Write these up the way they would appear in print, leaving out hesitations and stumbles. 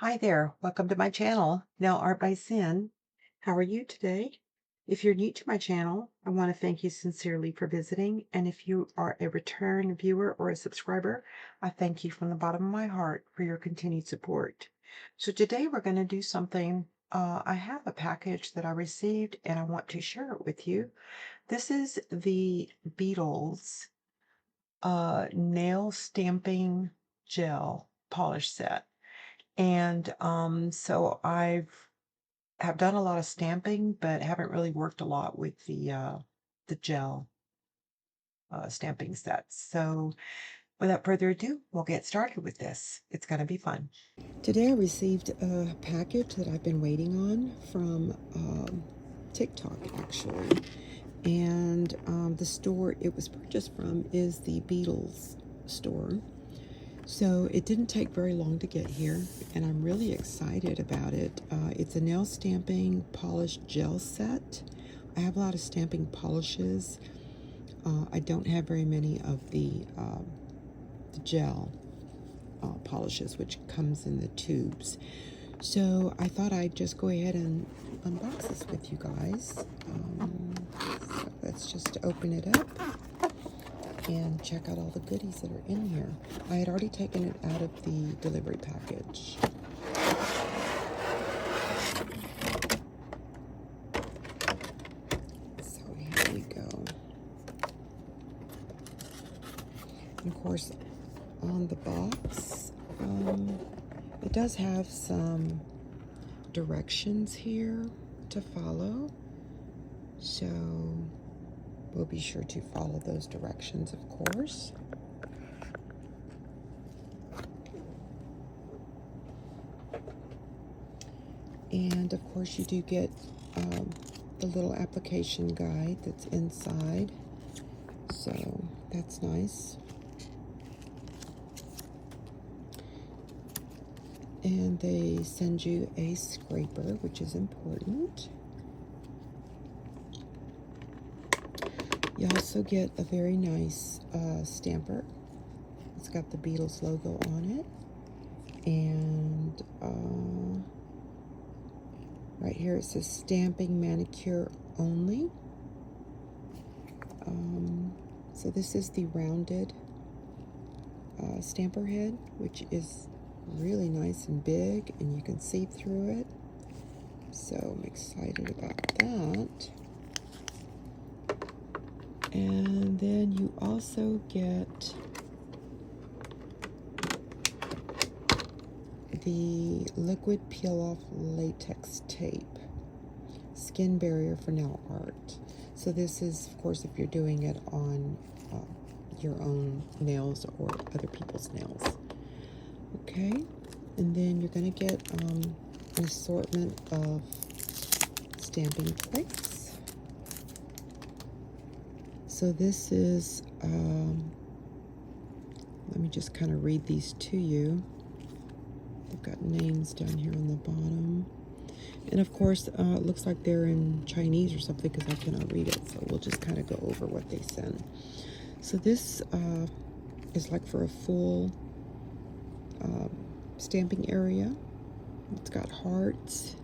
Hi there, welcome to my channel, Nail Art by Sin. How are you today? If you're new to my channel, I want to thank you sincerely for visiting. And if you are a return viewer or a subscriber, I thank you from the bottom of my heart for your continued support. So today we're going to do something. I have a package that I received and I want to share it with you. This is the Beetles nail stamping gel polish set. And so I've have done a lot of stamping, but haven't really worked a lot with the gel stamping sets. So without further ado, we'll get started with this. It's going to be fun. Today I received a package that I've been waiting on from TikTok, actually. And the store it was purchased from is the Beetles store. So it didn't take very long to get here, and I'm really excited about it. It's a nail stamping polish gel set. I have a lot of stamping polishes. I don't have very many of the gel polishes, which comes in the tubes. So I thought I'd just go ahead and unbox this with you guys. So let's just open it up and check out all the goodies that are in here. I had already taken it out of the delivery package. So here we go. And of course, on the box, it does have some directions here to follow. So we'll be sure to follow those directions, of course. And of course you do get the little application guide that's inside. So that's nice. And they send you a scraper, which is important. You also get a very nice stamper. It's got the Beatles logo on it. And right here it says stamping manicure only. So this is the rounded stamper head, which is really nice and big, and you can see through it. So I'm excited about that. And then you also get the liquid peel-off latex tape, skin barrier for nail art. So this is, of course, if you're doing it on your own nails or other people's nails. Okay, and then you're going to get an assortment of stamping plates. So this is, let me just kind of read these to you. They've got names down here on the bottom. And of course, it looks like they're in Chinese or something because I cannot read it. So we'll just kind of go over what they send. So this is like for a full stamping area. It's got hearts,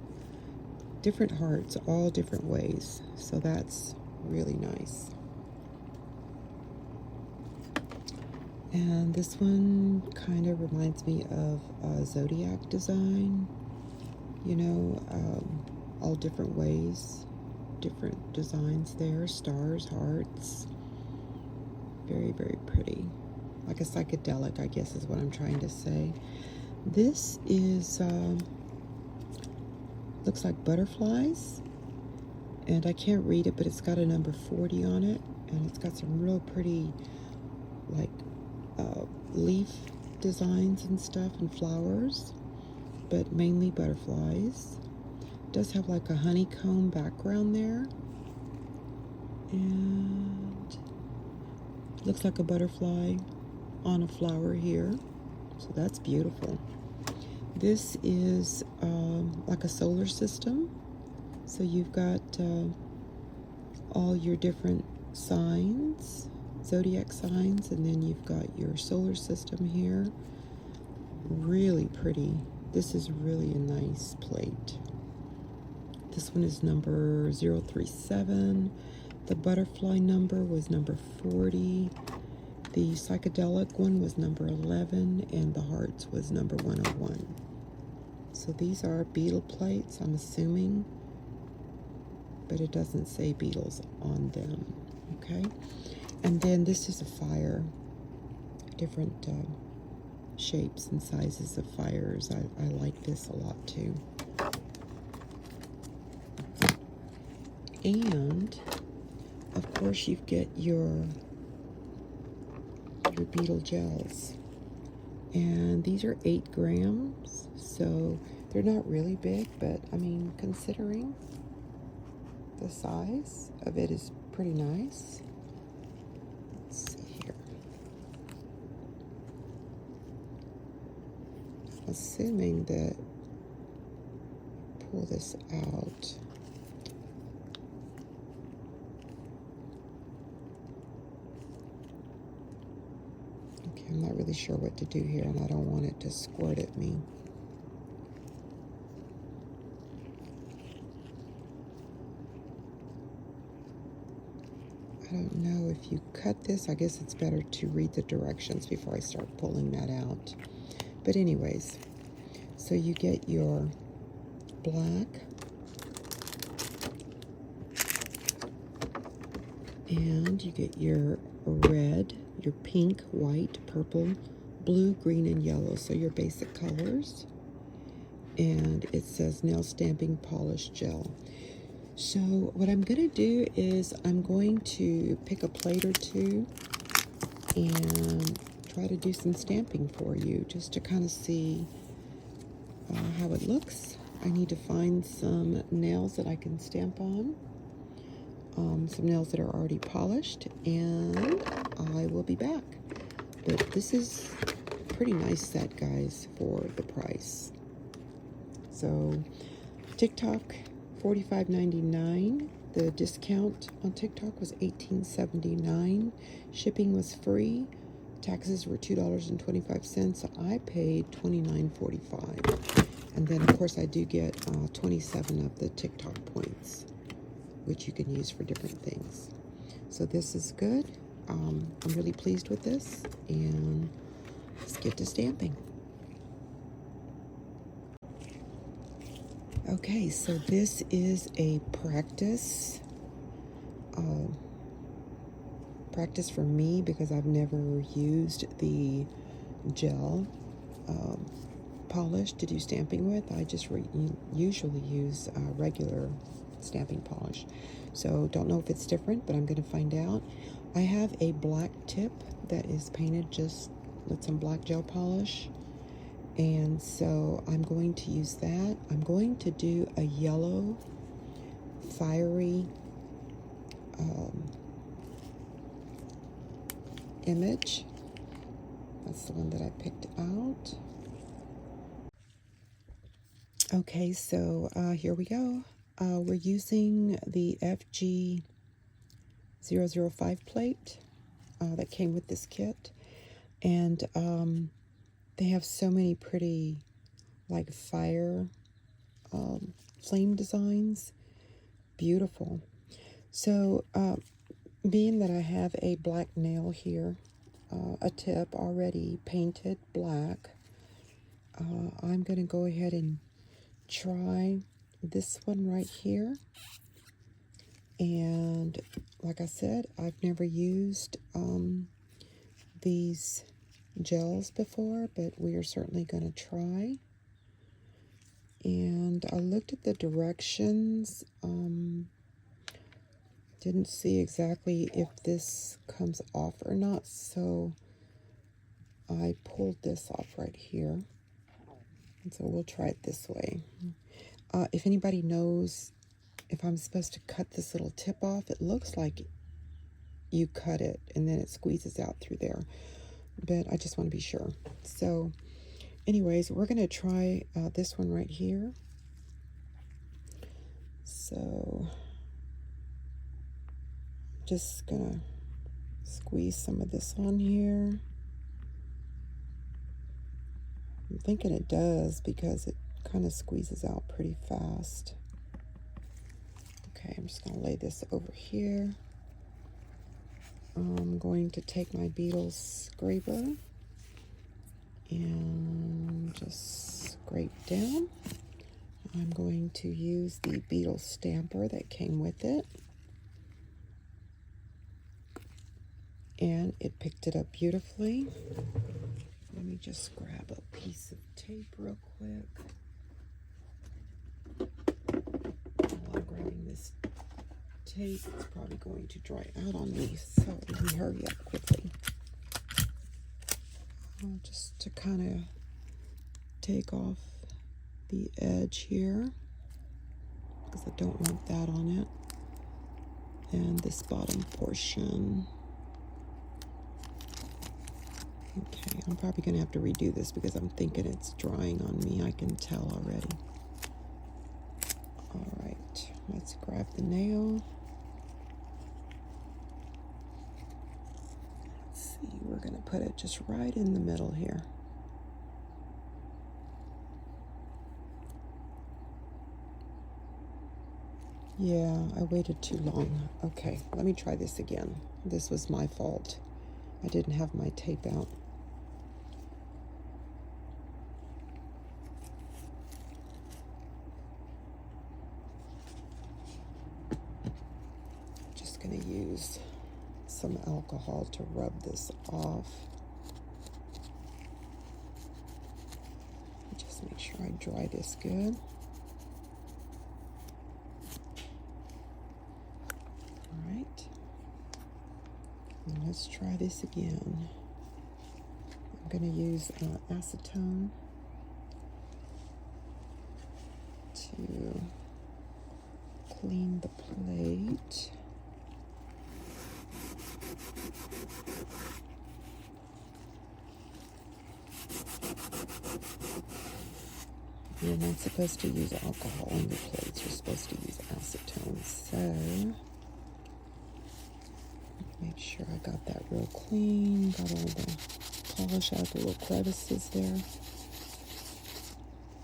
different hearts, all different ways. So that's really nice. And this one kind of reminds me of a zodiac design, you know, all different ways, different designs there, stars, hearts, very, very pretty, like a psychedelic, I guess is what I'm trying to say. This is, looks like butterflies, and I can't read it, but it's got a number 40 on it, and it's got some real pretty, like, leaf designs and stuff and flowers, but mainly butterflies. It does have like a honeycomb background there, and looks like a butterfly on a flower here, so that's beautiful. This is like a solar system, so you've got all your different signs, zodiac signs, and then you've got your solar system here. Really pretty This is really a nice plate. This one is number 037. The butterfly number was number 40. The psychedelic one was number 11, and the hearts was number 101. So these are Beetle plates, I'm assuming, but it doesn't say Beetles on them, okay? And then this is a fire, different shapes and sizes of fires. I like this a lot too. And of course you get your Beetle gels, and these are 8 grams, so they're not really big, but I mean, considering the size of it is pretty nice. Let's see here. Assuming that, pull this out. Okay, I'm not really sure what to do here, and I don't want it to squirt at me. I don't know if you cut this. I guess it's better to read the directions before I start pulling that out. But anyways, so you get your black, and you get your red, your pink, white, purple, blue, green, and yellow. So your basic colors. And it says nail stamping polish gel. So what I'm going to do is I'm going to pick a plate or two and try to do some stamping for you, just to kind of see how it looks. I need to find some nails that I can stamp on, some nails that are already polished, and I will be back. But this is a pretty nice set, guys, for the price. So TikTok, $45.99. The discount on TikTok was $18.79. Shipping was free. Taxes were $2.25. So I paid $29.45. And then, of course, I do get 27 of the TikTok points, which you can use for different things. So this is good. I'm really pleased with this. And let's get to stamping. Okay, so this is a practice for me, because I've never used the gel polish to do stamping with. I just usually use regular stamping polish. So don't know if it's different, but I'm going to find out. I have a black tip that is painted just with some black gel polish. And so I'm going to use that. I'm going to do a yellow, fiery image. That's the one that I picked out. Okay, so here we go. We're using the FG005 plate that came with this kit. And they have so many pretty, like, fire flame designs. Beautiful. So being that I have a black nail here, a tip already painted black, I'm going to go ahead and try this one right here. And like I said, I've never used these gels before, but we are certainly going to try. And I looked at the directions, didn't see exactly if this comes off or not, so I pulled this off right here. And so we'll try it this way. If anybody knows if I'm supposed to cut this little tip off, it looks like you cut it and then it squeezes out through there, but I just want to be sure. So anyways, we're going to try this one right here. So just gonna squeeze some of this on here. I'm thinking it does because it kind of squeezes out pretty fast. Okay, I'm just going to lay this over here. I'm going to take my Beetles scraper and just scrape down. I'm going to use the Beetles stamper that came with it. And it picked it up beautifully. Let me just grab a piece of tape real quick. While I'm grabbing this tape, it's probably going to dry out on me, so let me hurry up quickly. Just to kind of take off the edge here, because I don't want that on it, and this bottom portion. Okay, I'm probably going to have to redo this because I'm thinking it's drying on me. I can tell already. All right, let's grab the nail. Let's see, we're going to put it just right in the middle here. Yeah, I waited too long. Okay, let me try this again. This was my fault. I didn't have my tape out. Just going to use some alcohol to rub this off. Just make sure I dry this good. All right. And let's try this again. I'm going to use acetone to clean the plate. You're not supposed to use alcohol on your plates. You're supposed to use acetone. So, make sure I got that real clean. Got all the polish out the little crevices there.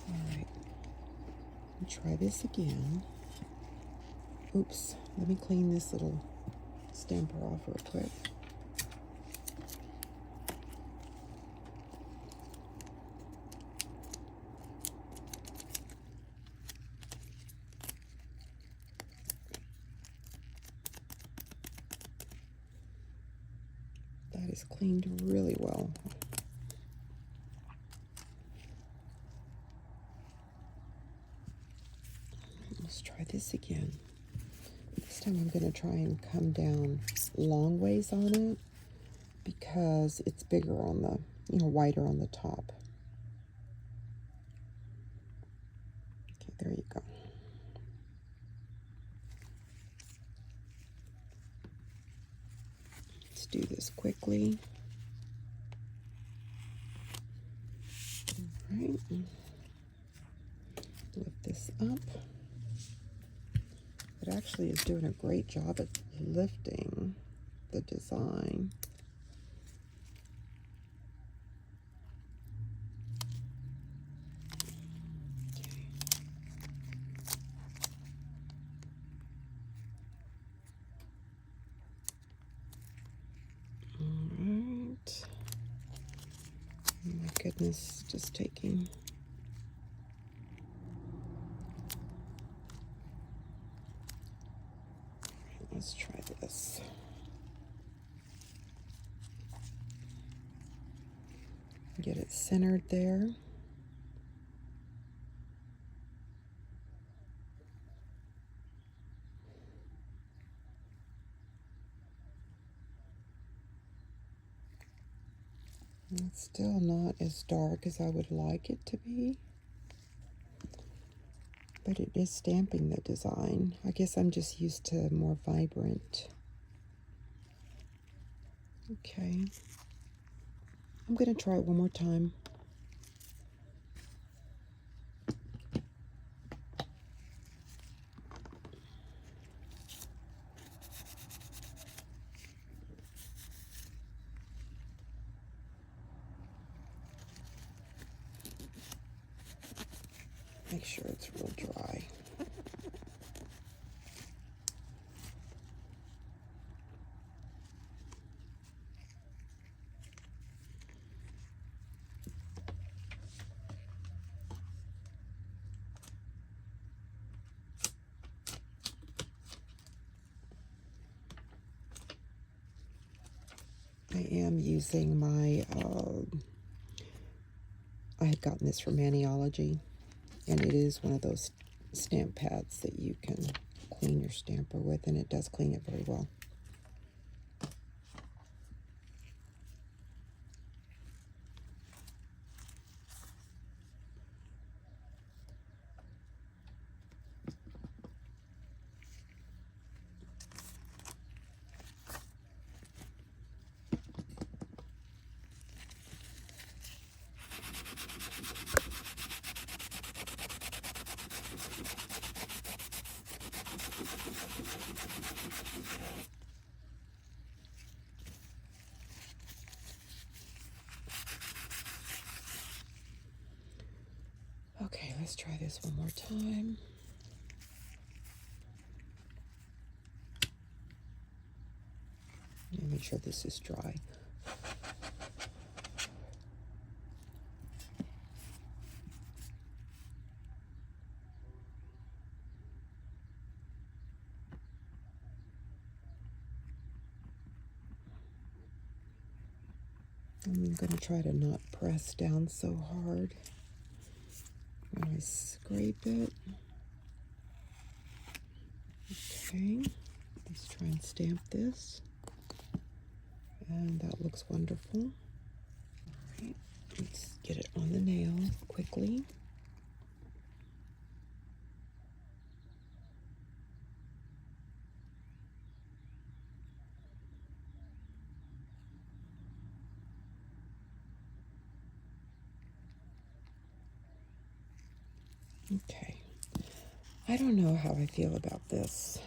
All right. Try this again. Oops. Let me clean this little stamper off real quick. That is cleaned really well. Let's try this again. This time I'm going to try and come down long ways on it because it's bigger on the, wider on the top. Okay, there you go. Let's do this quickly. All right. Lift this up. It actually is doing a great job at lifting the design. My goodness, just taking. Let's try this. Get it centered there. It's still not as dark as I would like it to be, but it is stamping the design. I guess I'm just used to more vibrant. Okay. I'm going to try it one more time. Make sure it's real dry. I am using my, I had gotten this from Maniology, and it is one of those stamp pads that you can clean your stamper with, and it does clean it very well. Okay, let's try this one more time. Make sure this is dry. I'm going to try to not press down so hard when I scrape it. Okay, let's try and stamp this. And that looks wonderful. All right, let's get it on the nail quickly. Okay, I don't know how I feel about this.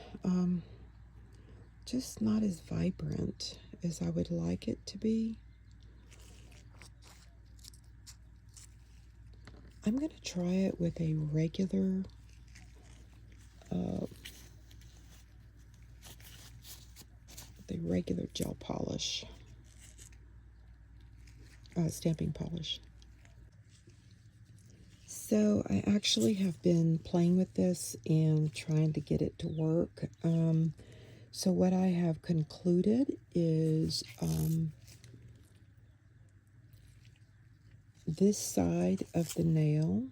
Just not as vibrant as I would like it to be. I'm going to try it with a regular gel polish, stamping polish. So I actually have been playing with this and trying to get it to work. So what I have concluded is this side of the nail,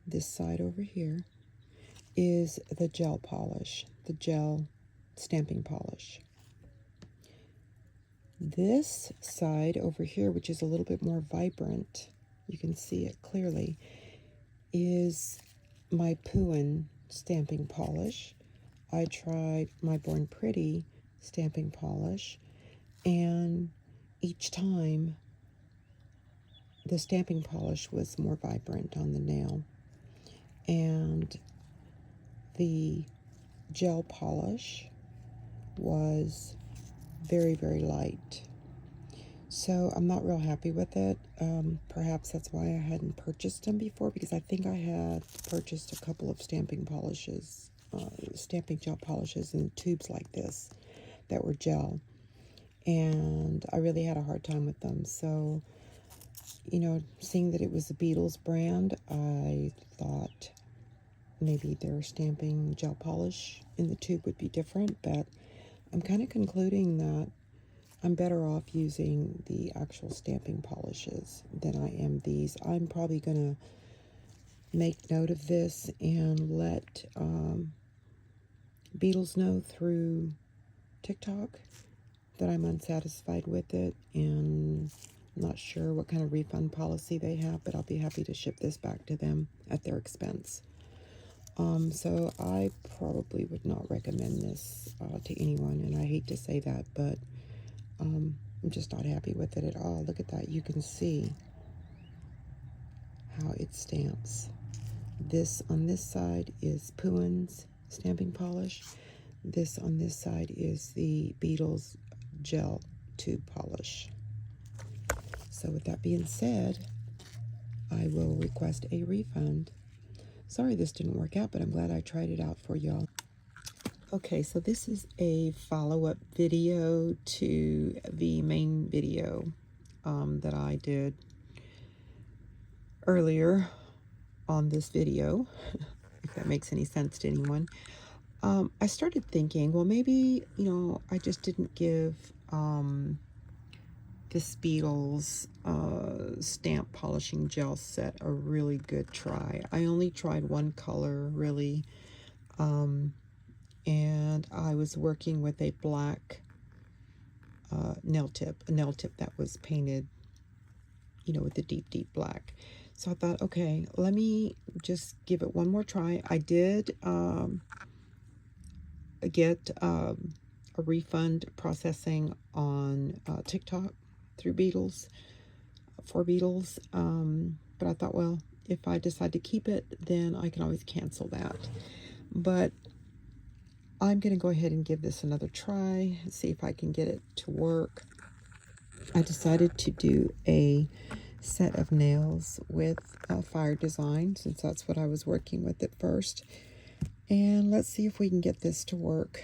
this side over here, is the gel polish, the gel stamping polish. This side over here, which is a little bit more vibrant, you can see it clearly, is my Puin stamping polish. I tried my Born Pretty stamping polish, and each time the stamping polish was more vibrant on the nail, and the gel polish was very, very light. So I'm not real happy with it. Perhaps that's why I hadn't purchased them before, because I think I had purchased a couple of stamping polishes, stamping gel polishes in tubes like this that were gel, and I really had a hard time with them. So, you know, seeing that it was the Beetles brand, I thought maybe their stamping gel polish in the tube would be different, but I'm kind of concluding that I'm better off using the actual stamping polishes than I am these. I'm probably going to make note of this and let Beetles know through TikTok that I'm unsatisfied with it, and I'm not sure what kind of refund policy they have, but I'll be happy to ship this back to them at their expense. So I probably would not recommend this to anyone, and I hate to say that, but I'm just not happy with it at all. Look at that. You can see how it stamps. This on this side is Puin's stamping polish. This on this side is the Beetles gel tube polish. So with that being said, I will request a refund. Sorry this didn't work out, but I'm glad I tried it out for y'all. Okay, so this is a follow-up video to the main video that I did earlier on this video, if that makes any sense to anyone. I started thinking, well, maybe, I just didn't give this Beetles stamp polishing gel set a really good try. I only tried one color, really, and I was working with a black nail tip that was painted, with the deep black. So I thought, okay, let me just give it one more try. I did get a refund processing on TikTok through Beetles, for Beetles, but I thought, well, if I decide to keep it, then I can always cancel that. But I'm going to go ahead and give this another try, see if I can get it to work. I decided to do a set of nails with fire design, since that's what I was working with at first. And let's see if we can get this to work.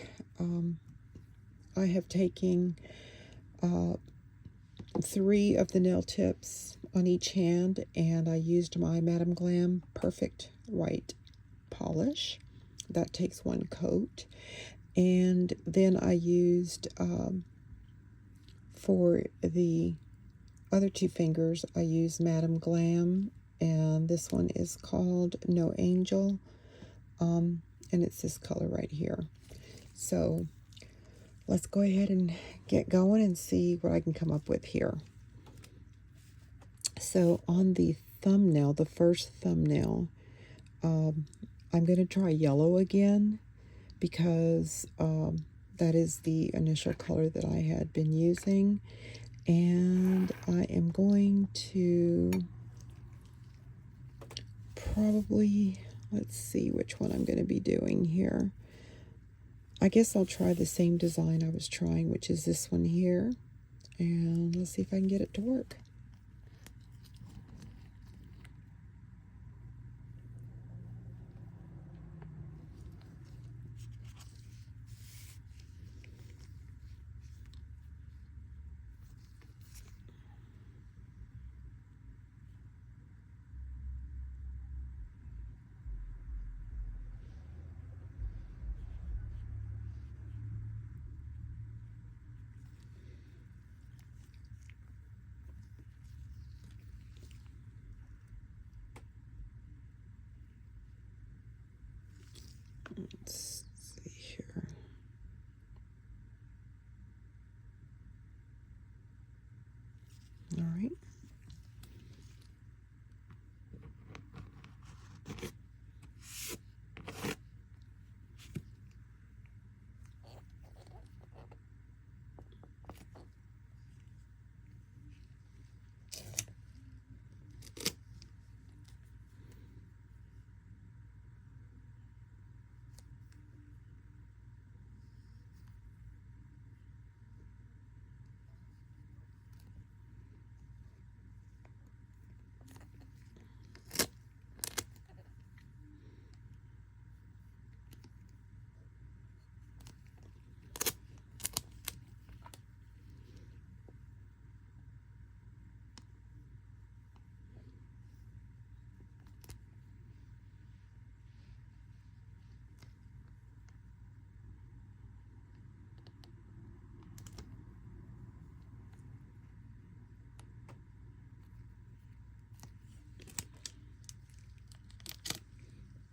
I have taken 3 of the nail tips on each hand, and I used my Madam Glam Perfect White polish. That takes 1 coat. And then I used, for the other 2 fingers, I used Madam Glam, and this one is called No Angel, and it's this color right here. So let's go ahead and get going and see what I can come up with here. So on the thumbnail, the first thumbnail, I'm going to try yellow again, because that is the initial color that I had been using. And I am going to probably, let's see which one I'm going to be doing here. I guess I'll try the same design I was trying, which is this one here. And let's see if I can get it to work. Let's see here. All right.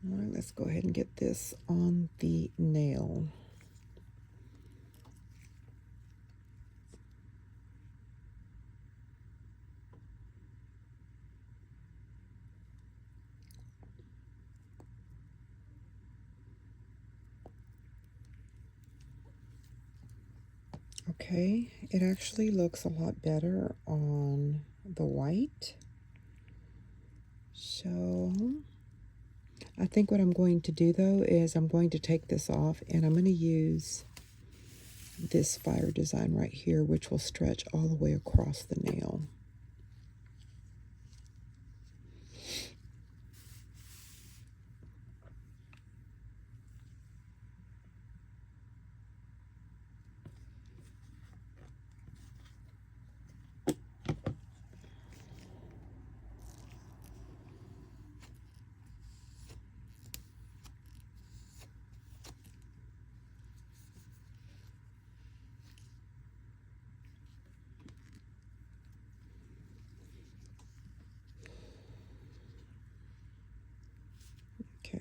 All right, let's go ahead and get this on the nail. Okay, it actually looks a lot better on the white. So I think what I'm going to do, though, is I'm going to take this off, and I'm going to use this fire design right here, which will stretch all the way across the nail.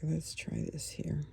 let's try this here.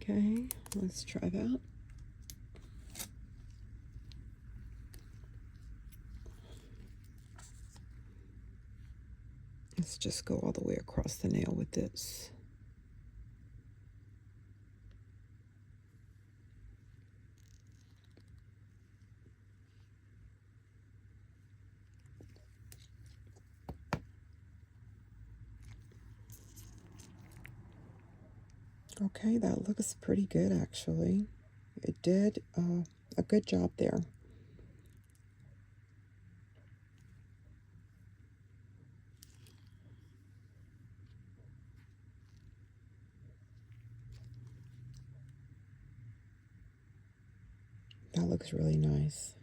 Okay, let's try that. Let's just go all the way across the nail with this. Okay, that looks pretty good actually. It did a good job there. That looks really nice.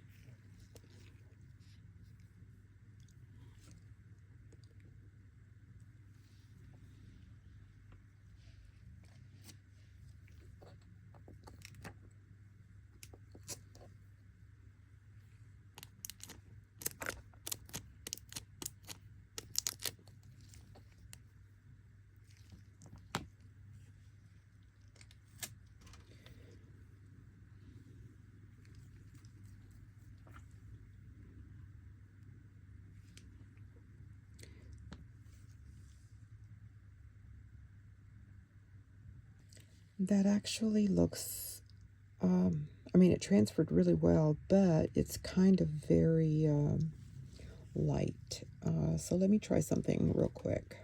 That actually looks, I mean, it transferred really well, but it's kind of very light. So let me try something real quick.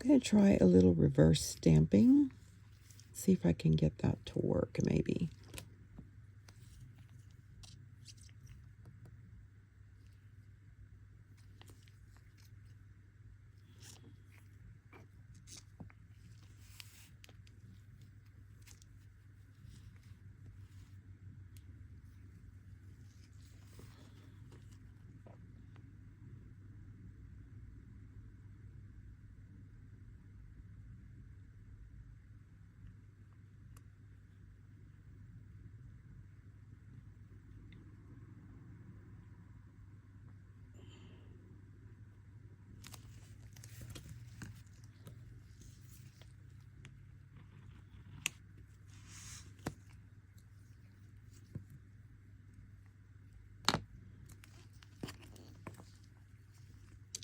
I'm going to try a little reverse stamping. See if I can get that to work maybe.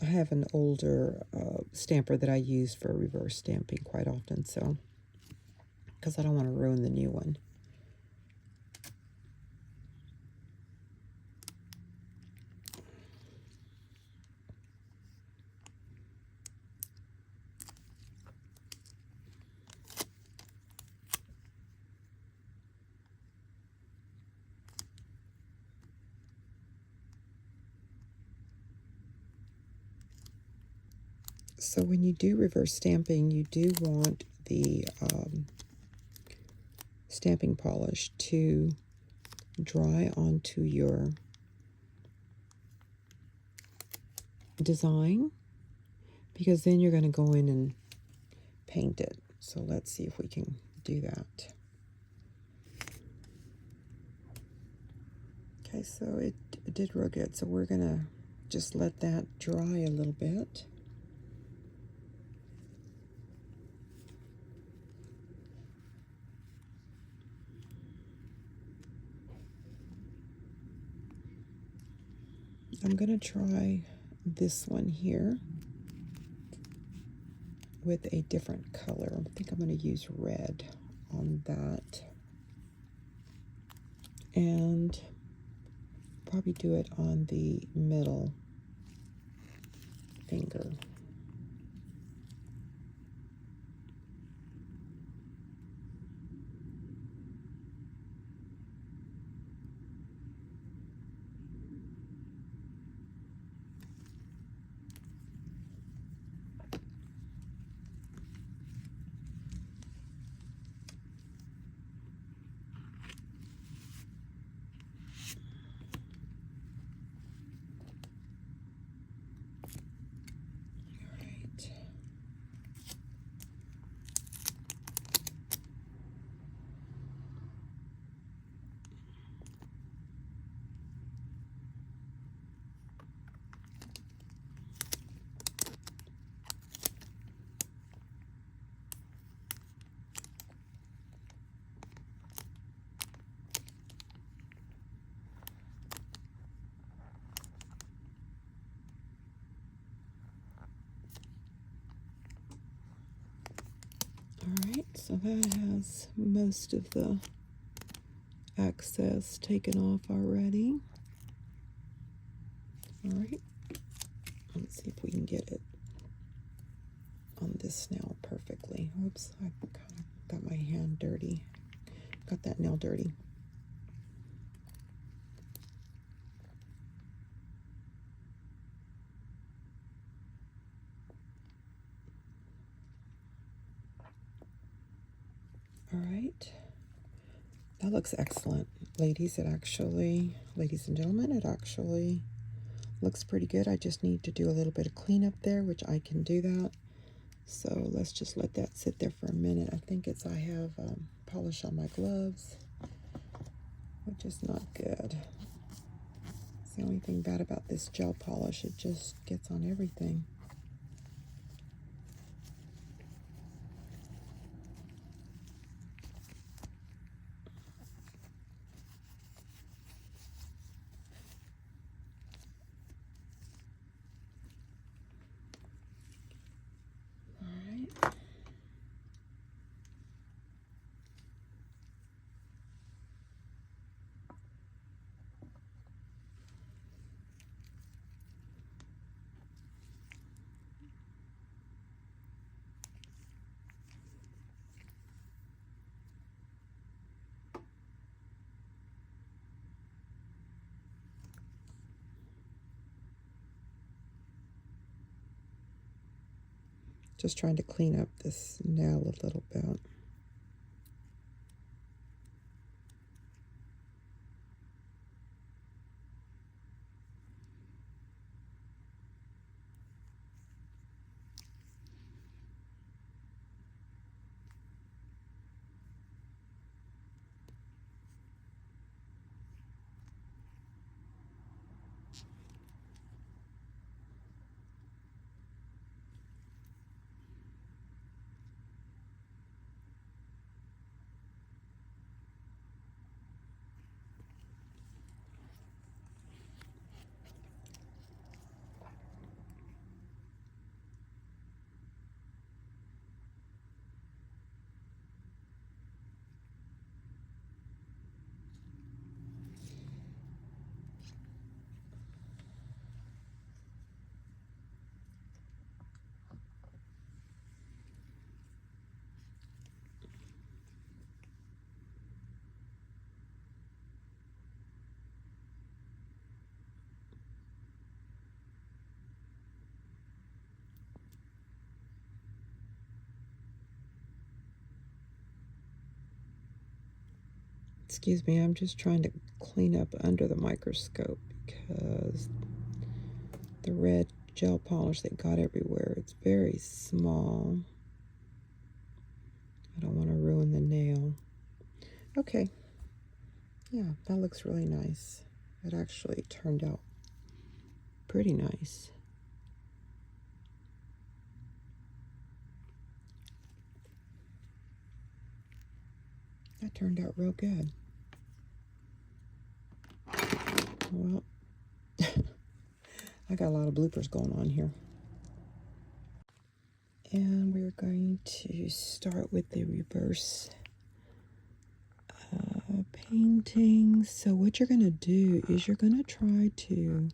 I have an older stamper that I use for reverse stamping quite often, so because I don't want to ruin the new one. So when you do reverse stamping, you do want the stamping polish to dry onto your design, because then you're going to go in and paint it. So let's see if we can do that. Okay, so it did real good. So we're going to just let that dry a little bit. I'm going to try this one here with a different color. I think I'm going to use red on that. And probably do it on the middle finger. Alright, so that has most of the excess taken off already. Alright, let's see if we can get it on this nail perfectly. Oops, I kind of got my hand dirty. Got that nail dirty. Alright, that looks excellent. Ladies and gentlemen, it actually looks pretty good. I just need to do a little bit of cleanup there, which I can do that. So let's just let that sit there for a minute. I think I have polish on my gloves, which is not good. It's the only thing bad about this gel polish. It just gets on everything. Just trying to clean up this nail a little bit. Excuse me, I'm just trying to clean up under the microscope because the red gel polish that got everywhere, it's very small. I don't want to ruin the nail. Okay. Yeah, that looks really nice. It actually turned out pretty nice. That turned out real good. Well, I got a lot of bloopers going on here. And we're going to start with the reverse painting. So what you're going to do is you're going to try to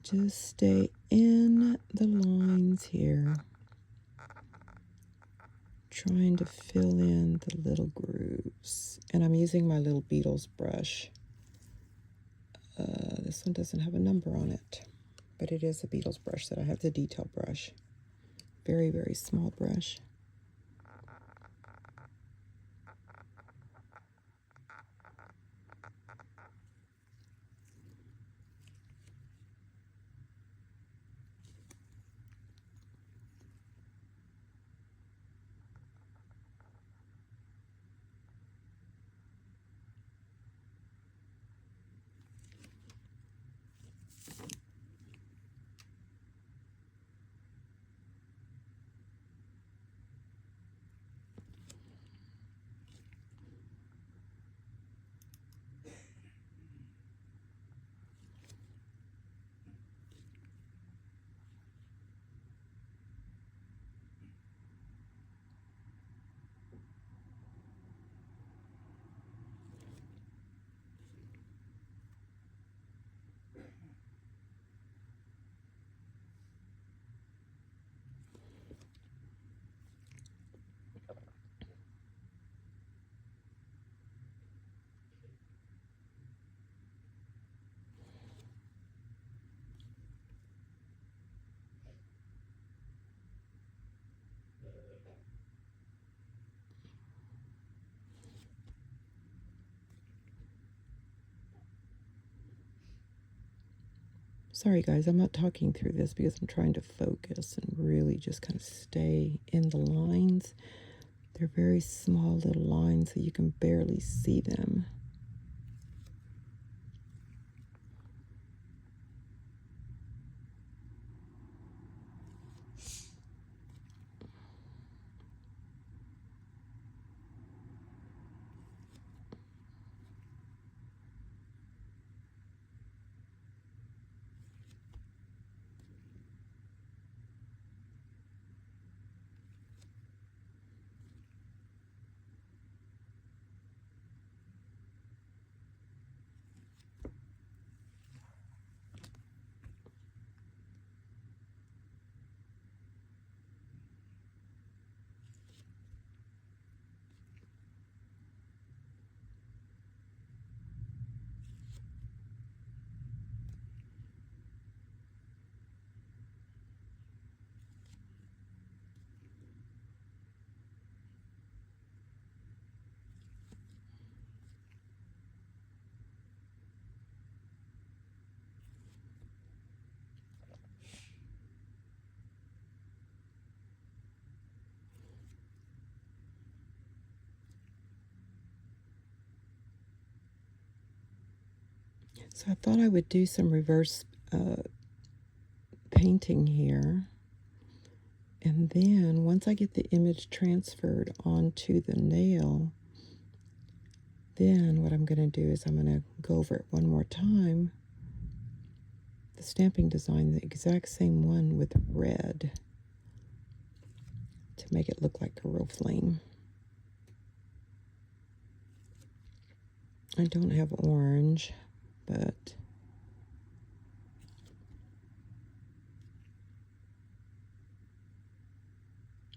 just stay in the lines here, trying to fill in the little grooves. And I'm using my little Beetles brush. This one doesn't have a number on it, but it is a Beetles brush that I have, the detail brush. Very, very small brush. Sorry guys, I'm not talking through this because I'm trying to focus and really just kind of stay in the lines. They're very small little lines so you can barely see them. So I thought I would do some reverse painting here. And then once I get the image transferred onto the nail, then what I'm going to do is I'm going to go over it one more time. The stamping design, the exact same one with red to make it look like a real flame. I don't have orange, but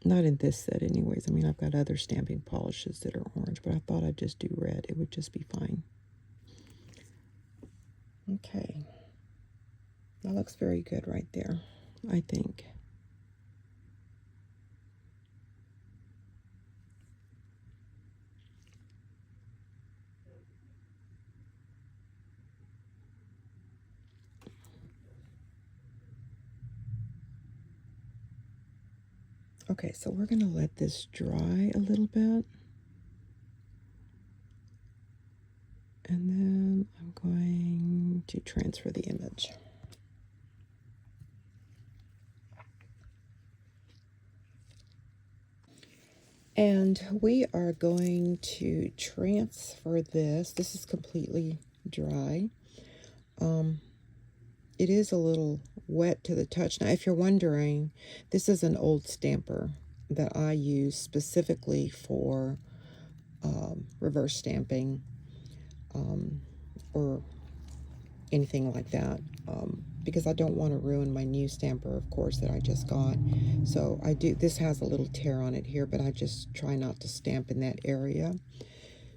not in this set anyways. I mean, I've got other stamping polishes that are orange, but I thought I'd just do red. It would just be fine. Okay. That looks very good right there, I think. Okay, so we're going to let this dry a little bit. And then I'm going to transfer the image. And we are going to transfer this. This is completely dry. it is a little wet to the touch. Now, if you're wondering, this is an old stamper that I use specifically for reverse stamping or anything like that, because I don't want to ruin my new stamper, of course, that I just got. So I do, this has a little tear on it here, but I just try not to stamp in that area.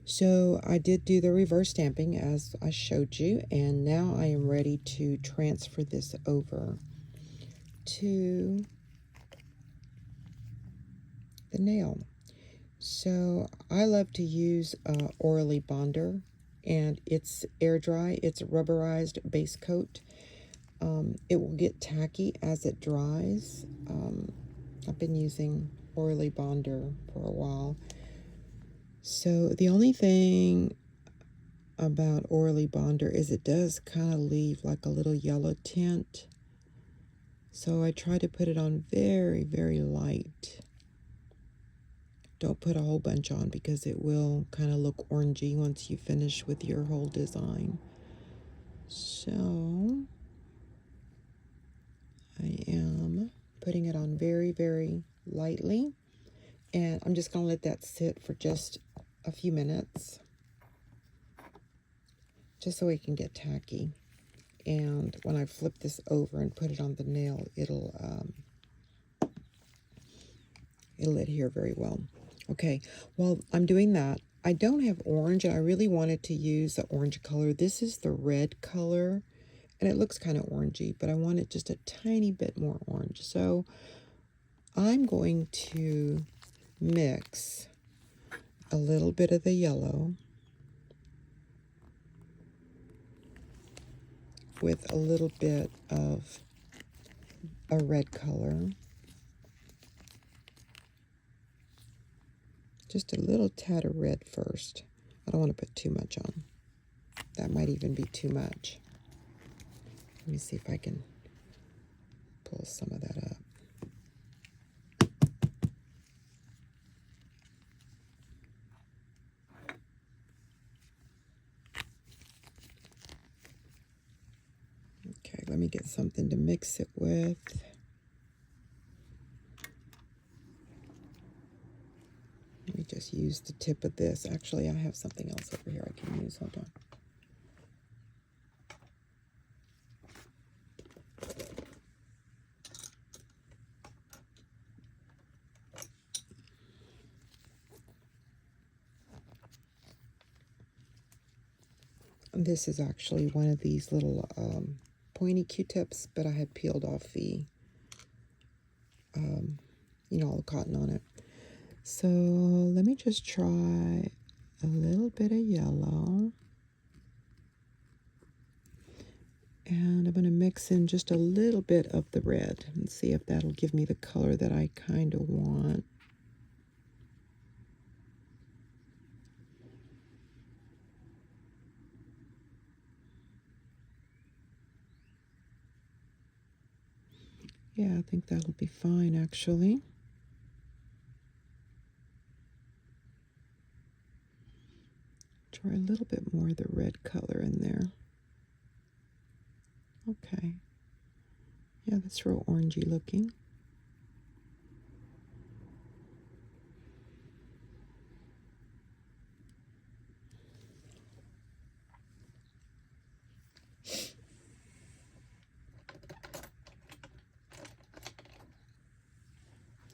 So I did do the reverse stamping as I showed you, and now I am ready to transfer this over to the nail. So I love to use Orly Bonder, and it's air dry. It's a rubberized base coat. It will get tacky as it dries. I've been using Orly Bonder for a while. So the only thing about Orly Bonder is it does kind of leave like a little yellow tint. So I try to put it on very, very light. Don't put a whole bunch on because it will kind of look orangey once you finish with your whole design. So I am putting it on very, very lightly. And I'm just going to let that sit for just a few minutes, just so it can get tacky. And when I flip this over and put it on the nail, it'll adhere very well. Okay, while I'm doing that, I don't have orange, and I really wanted to use the orange color. This is the red color, and it looks kind of orangey, but I wanted just a tiny bit more orange. So I'm going to mix a little bit of the yellow with a little bit of a red color. Just a little tad of red first. I don't want to put too much on. That might even be too much. Let me see if I can pull some of that up. Okay, let me get something to mix it with. Let me just use the tip of this. Actually, I have something else over here I can use. Hold on. This is actually one of these little pointy Q-tips, but I had peeled off the, all the cotton on it. So let me just try a little bit of yellow. And I'm going to mix in just a little bit of the red and see if that'll give me the color that I kind of want. Yeah, I think that'll be fine, actually. Try a little bit more of the red color in there. Okay. Yeah, that's real orangey looking.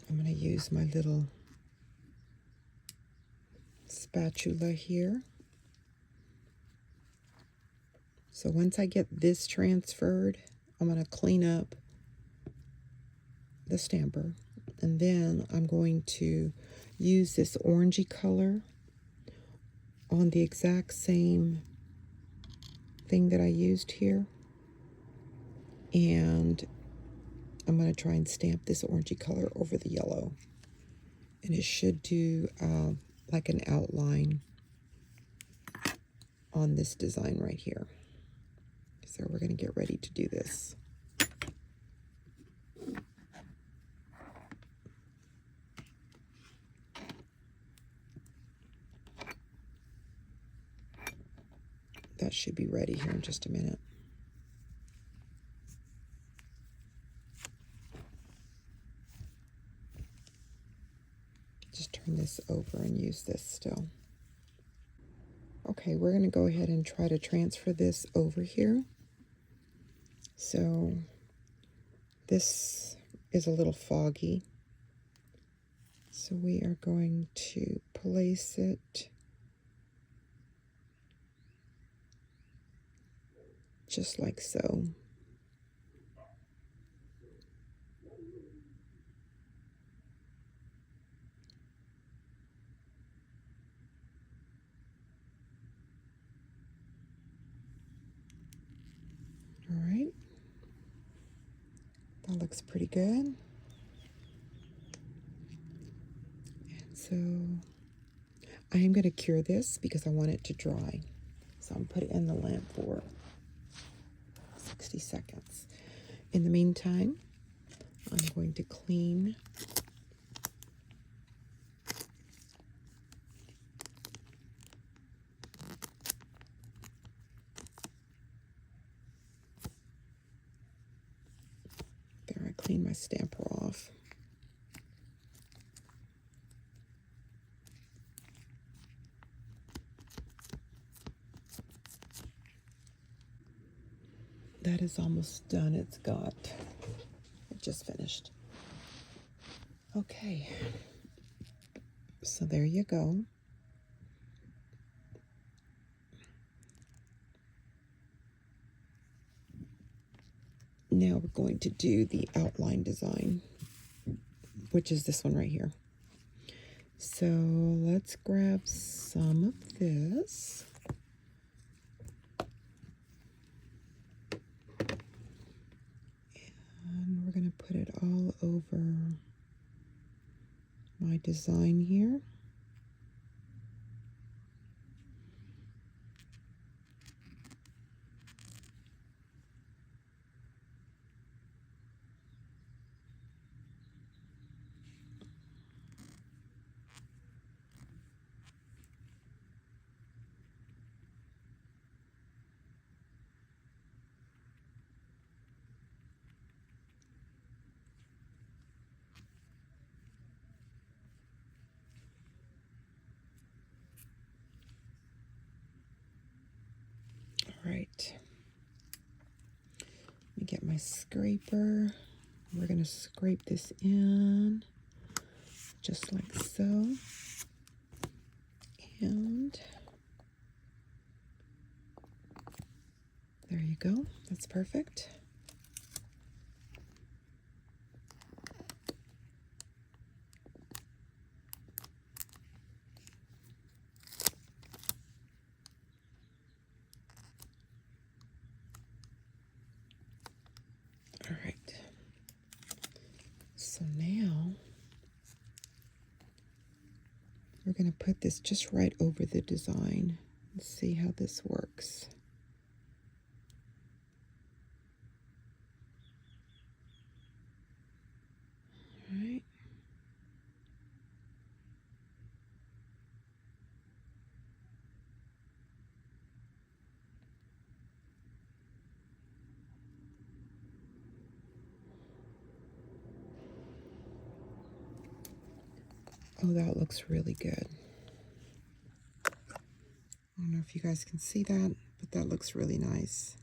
I'm going to use my little spatula here. So once I get this transferred, I'm going to clean up the stamper, and then I'm going to use this orangey color on the exact same thing that I used here, and I'm going to try and stamp this orangey color over the yellow, and it should do like an outline on this design right here. So we're going to get ready to do this. That should be ready here in just a minute. turn this over and use this still. Okay, we're going to go ahead and try to transfer this over here. So this is a little foggy. So we are going to place it just like so. All right, that looks pretty good. And so I am going to cure this because I want it to dry. So I'm putting it in the lamp for 60 seconds. In the meantime, I'm going to clean there. I clean my stamper off. That is almost done. It just finished. Okay, so there you go. Now we're going to do the outline design, which is this one right here. So let's grab some of this. And we're going to put it all over my design here. All right. Let me get my scraper. We're going to scrape this in just like so. And there you go. That's perfect. All right. So now we're going to put this just right over the design and see how this works. All right. Oh, that looks really good. I don't know if you guys can see that, but that looks really nice.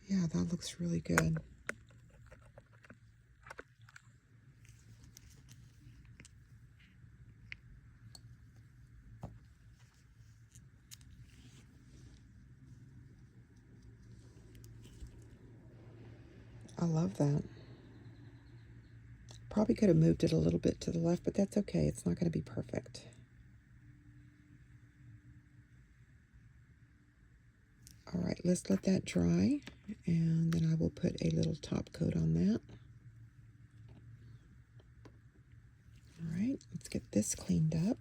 Yeah, that looks really good. I love that. Probably could have moved it a little bit to the left, but that's okay. It's not going to be perfect. All right, let's let that dry, and then I will put a little top coat on that. All right, let's get this cleaned up.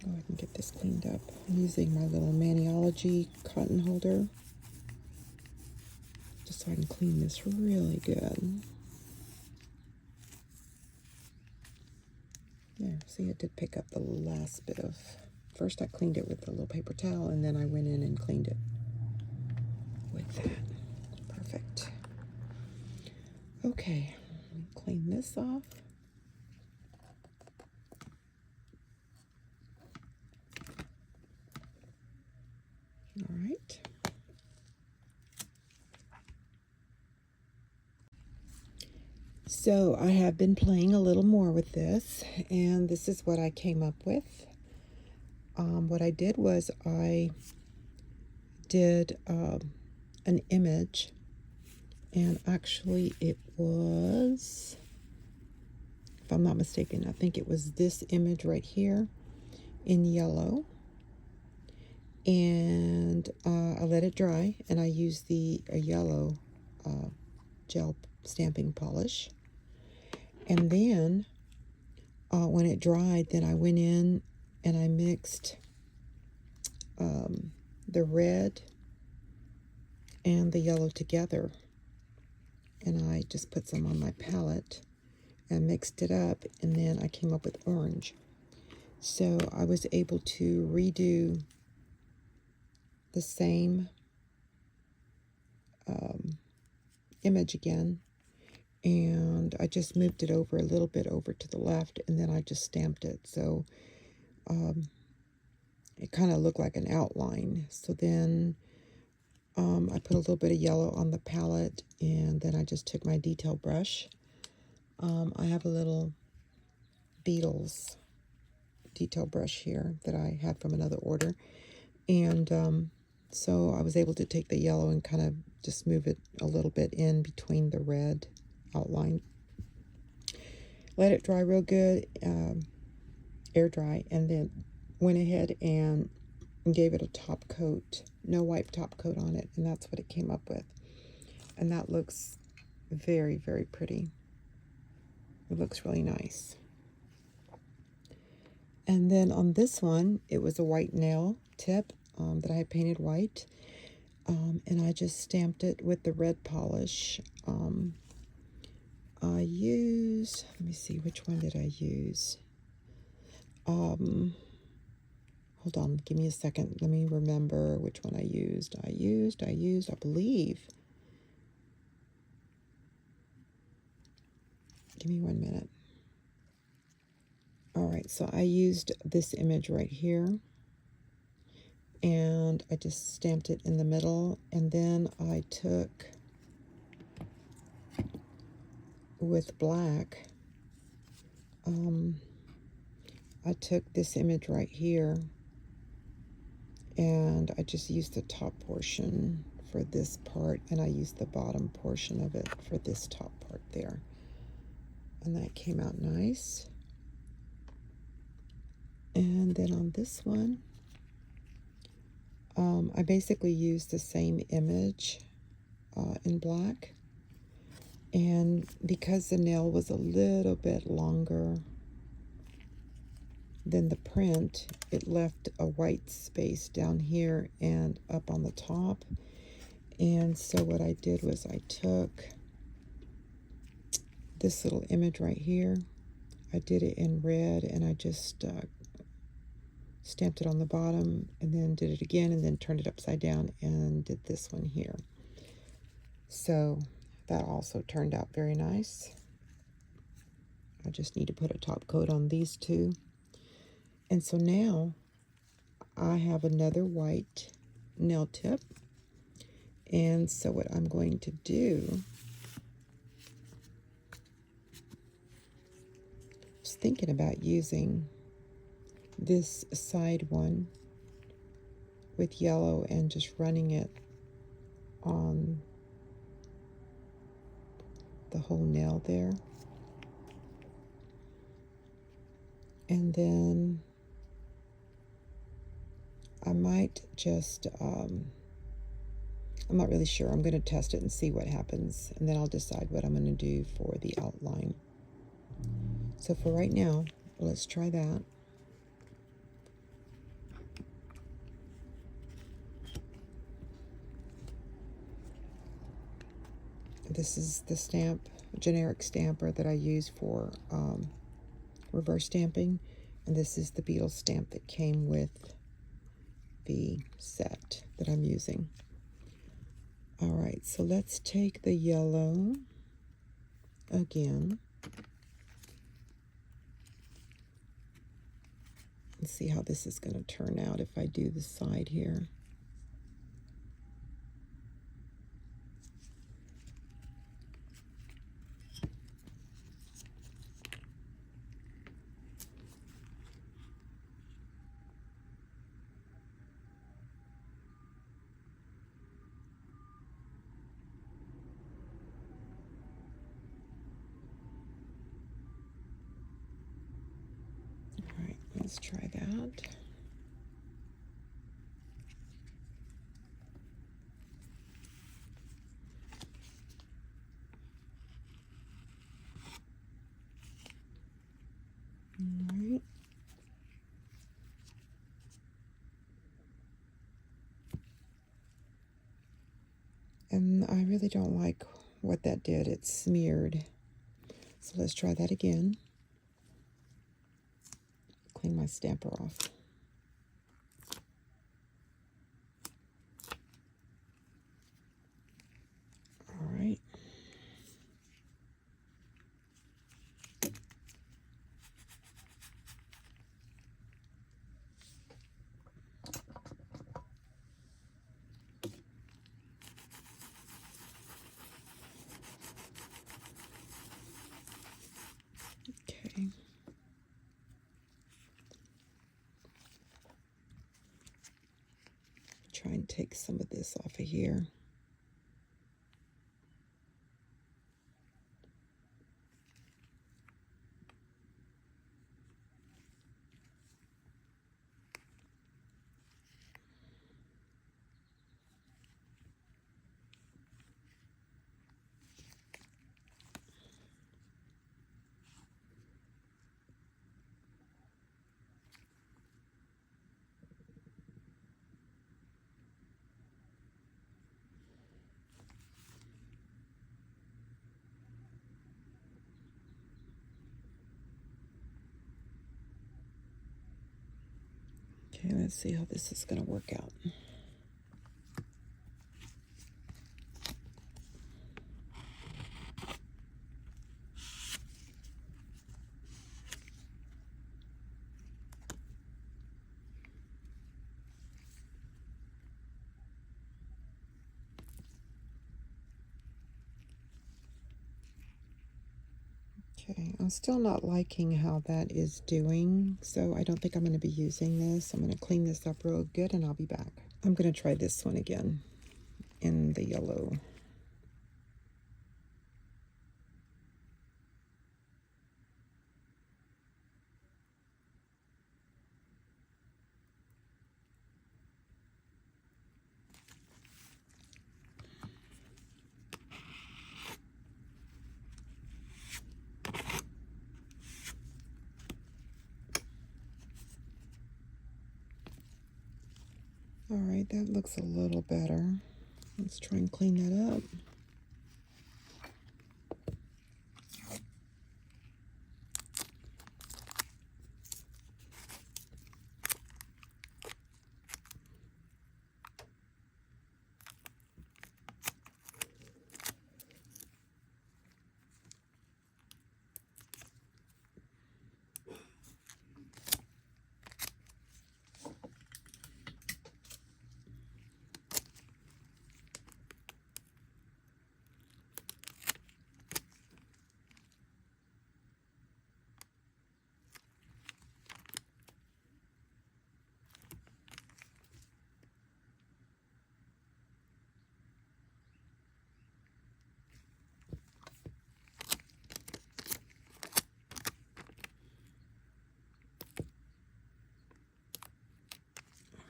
Go ahead and get this cleaned up. I'm using my little Maniology cotton holder just so I can clean this really good. There, see, it did pick up the last bit of... First I cleaned it with a little paper towel, and then I went in and cleaned it with that. Perfect. Okay, clean this off. All right. So I have been playing a little more with this, and this is what I came up with. What I did was I did an image, and actually it was, if I'm not mistaken, I think it was this image right here in yellow. And I let it dry, and I used the yellow gel stamping polish. And then when it dried, then I went in and I mixed the red and the yellow together. And I just put some on my palette and mixed it up, and then I came up with orange. So I was able to redo the same image again, and I just moved it over a little bit over to the left, and then I just stamped it. So it kind of looked like an outline. So then I put a little bit of yellow on the palette, and then I just took my detail brush. I have a little Beetles detail brush here that I had from another order, and so I was able to take the yellow and kind of just move it a little bit in between the red outline. Let it dry real good, air dry, and then went ahead and gave it a top coat, no wipe top coat on it, and that's what it came up with. And that looks very, very pretty. It looks really nice. And then on this one, it was a white nail tip that I had painted white, and I just stamped it with the red polish. I used, let me see, which one did I use? Hold on, give me a second. Let me remember which one I used. I believe. Give me 1 minute. All right, so I used this image right here, and I just stamped it in the middle, and then I took, with black, I took this image right here, and I just used the top portion for this part, and I used the bottom portion of it for this top part there. And that came out nice. And then on this one, I basically used the same image in black. And because the nail was a little bit longer than the print, it left a white space down here and up on the top. And so what I did was I took this little image right here. I did it in red, and I just stamped it on the bottom, and then did it again, and then turned it upside down and did this one here. So that also turned out very nice. I just need to put a top coat on these two. And so now I have another white nail tip. And so what I'm going to do, I was thinking about using this side one with yellow and just running it on the whole nail there. And then I might just, I'm not really sure. I'm going to test it and see what happens, and then I'll decide what I'm going to do for the outline. So for right now, let's try that. This is the stamp, generic stamper that I use for reverse stamping, and this is the Beetles stamp that came with the set that I'm using. All right, so let's take the yellow again. Let's see how this is going to turn out if I do the side here. All right, let's try that. All right. And I really don't like what that did. It smeared. So let's try that again. Clean my stamper off. All right. Okay. Try and take some of this off of here. Okay, let's see how this is going to work out. Okay, I'm still not liking how that is doing, so I don't think I'm going to be using this. I'm going to clean this up real good and I'll be back. I'm going to try this one again in the yellow. All right, that looks a little better. Let's try and clean that up.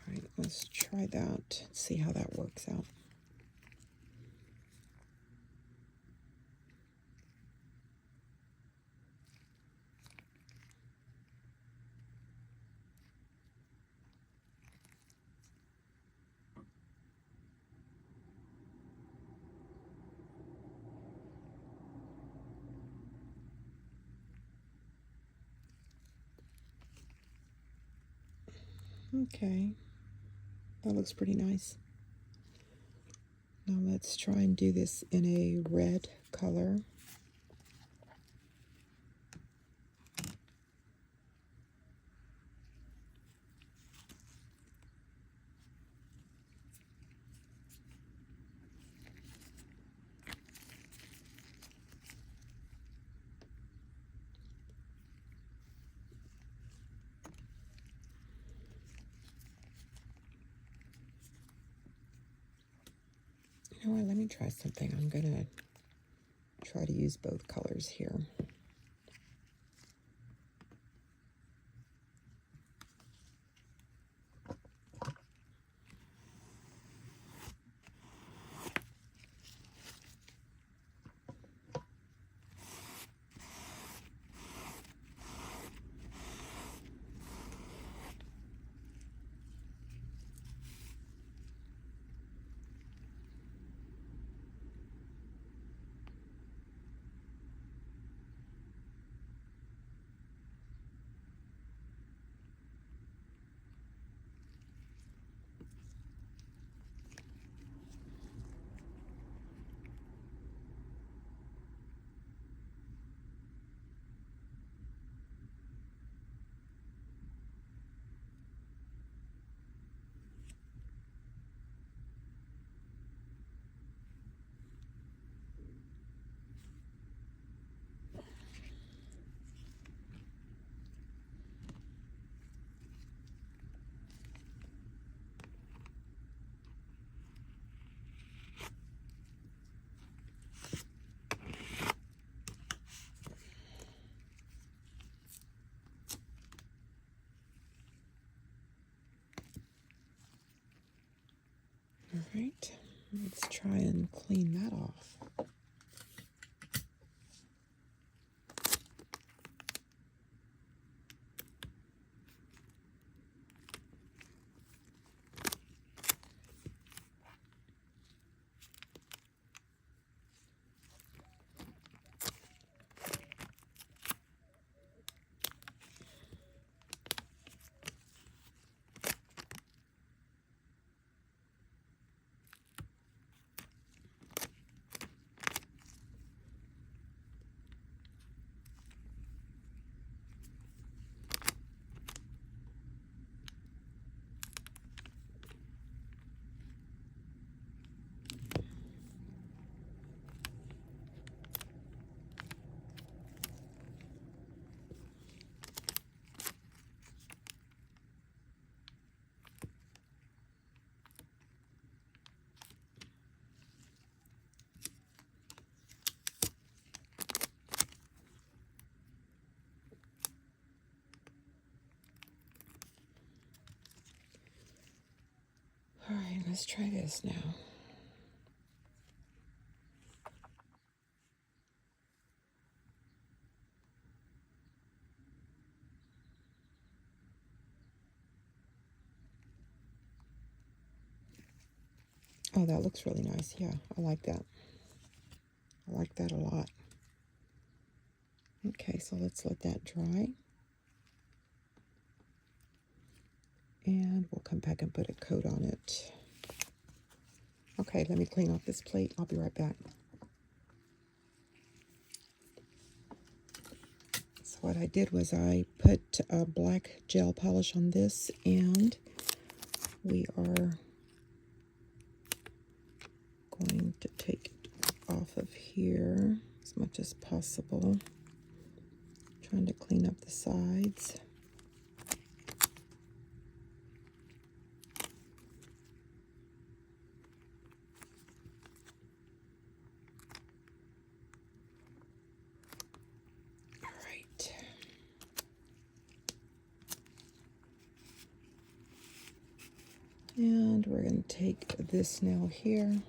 All right, let's try that, see how that works out. Okay, that looks pretty nice. Now let's try and do this in a red color. You know what, let me try something. I'm gonna try to use both colors here. All right, let's try and clean that off. All right, let's try this now. Oh, that looks really nice. Yeah, I like that. I like that a lot. Okay, so let's let that dry. And we'll come back and put a coat on it. Okay, let me clean off this plate. I'll be right back. So what I did was I put a black gel polish on this, and we are going to take it off of here as much as possible. Trying to clean up the sides. All right. And we're going to take this nail here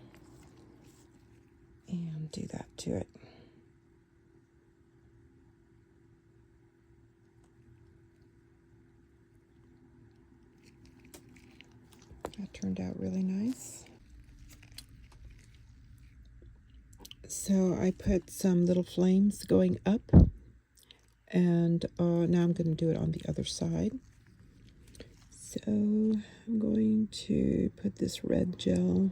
and do that to it. That turned out really nice. So I put some little flames going up, and now I'm going to do it on the other side. So I'm going to put this red gel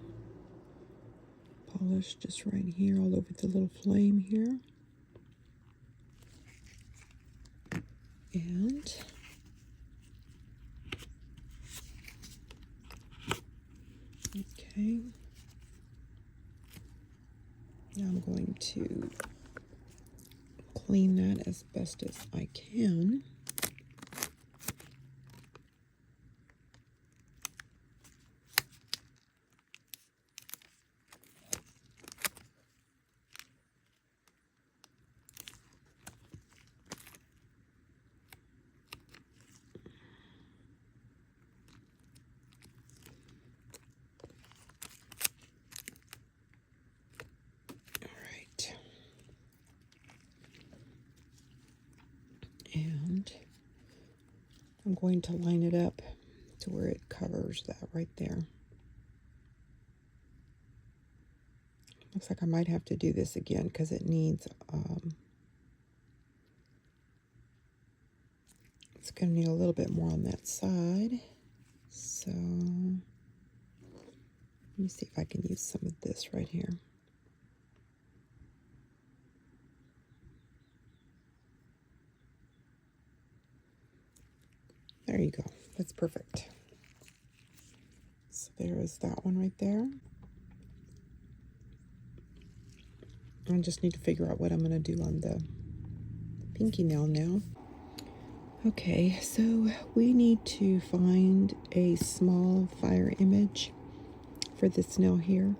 polish just right here all over the little flame here. And okay, now I'm going to clean that as best as I can. And I'm going to line it up to where it covers that right there. Looks like I might have to do this again because it needs, it's going to need a little bit more on that side. So let me see if I can use some of this right here. There you go. That's perfect. So there is that one right there. I just need to figure out what I'm going to do on the pinky nail now. Okay, so we need to find a small fire image for this nail here.